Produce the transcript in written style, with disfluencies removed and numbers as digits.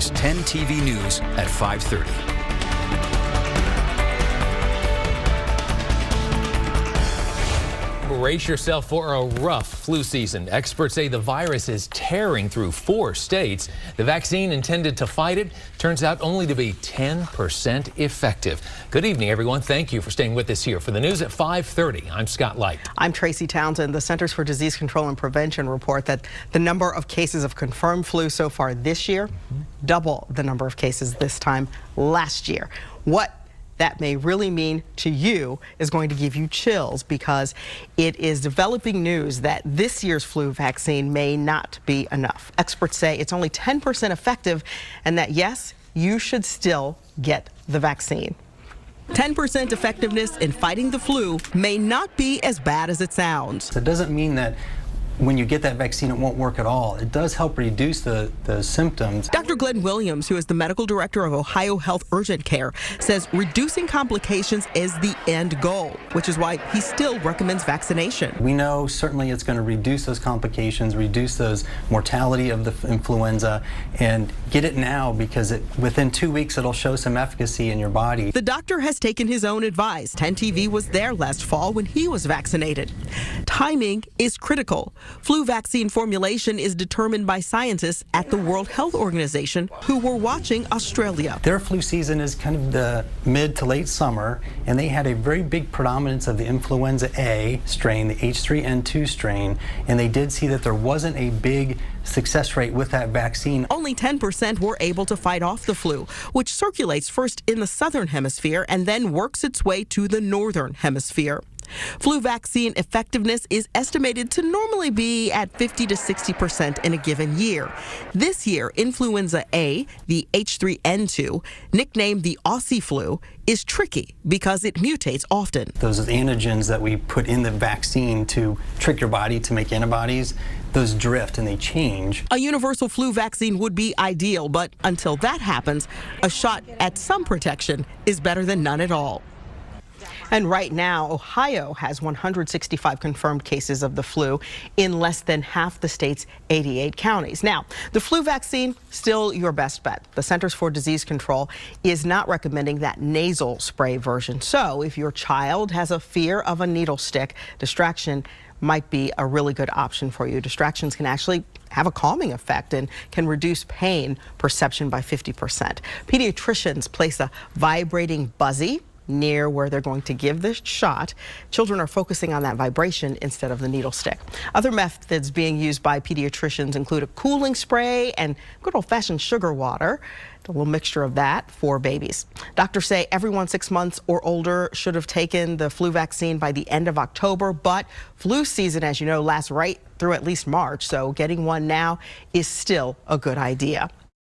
Here's 10 TV News at 5:30. Brace yourself for a rough flu season. Experts say the virus is tearing through 4 states. The vaccine intended to fight it turns out only to be 10% effective. Good evening, everyone. Thank you for staying with us here for the news at 5:30. I'm Scott Light. I'm Tracy Townsend. The Centers for Disease Control and Prevention report that the number of cases of confirmed flu so far this year, double the number of cases this time last year. What that may really mean to you is going to give you chills, because it is developing news that this year's flu vaccine may not be enough. Experts say it's only 10% effective, and that yes, you should still get the vaccine. 10% effectiveness in fighting the flu may not be as bad as it sounds. It doesn't mean that when you get that vaccine, it won't work at all. It does help reduce the symptoms. Dr. Glenn Williams, who is the medical director of Ohio Health Urgent Care, says reducing complications is the end goal, which is why he still recommends vaccination. We know certainly it's going to reduce those complications, reduce those mortality of the influenza, and get it now, because within 2 weeks it'll show some efficacy in your body. The doctor has taken his own advice. 10 TV was there last fall when he was vaccinated. Timing is critical. Flu vaccine formulation is determined by scientists at the World Health Organization, who were watching Australia. Their flu season is kind of the mid to late summer, and they had a very big predominance of the influenza A strain, the H3N2 strain, and they did see that there wasn't a big success rate with that vaccine. Only 10% were able to fight off the flu, which circulates first in the southern hemisphere and then works its way to the northern hemisphere. Flu vaccine effectiveness is estimated to normally be at 50 to 60% in a given year. This year, influenza A, the H3N2, nicknamed the Aussie Flu, is tricky because it mutates often. Those antigens that we put in the vaccine to trick your body to make antibodies, those drift and they change. A universal flu vaccine would be ideal, but until that happens, a shot at some protection is better than none at all. And right now, Ohio has 165 confirmed cases of the flu in less than half the state's 88 counties. Now, the flu vaccine, still your best bet. The Centers for Disease Control is not recommending that nasal spray version. So if your child has a fear of a needle stick, distraction might be a really good option for you. Distractions can actually have a calming effect and can reduce pain perception by 50%. Pediatricians place a vibrating buzzy near where they're going to give the shot. Children are focusing on that vibration instead of the needle stick. Other methods being used by pediatricians include a cooling spray and good old-fashioned sugar water, a little mixture of that for babies. Doctors say everyone 6 months or older should have taken the flu vaccine by the end of October, but flu season, as you know, lasts right through at least March, so getting one now is still a good idea.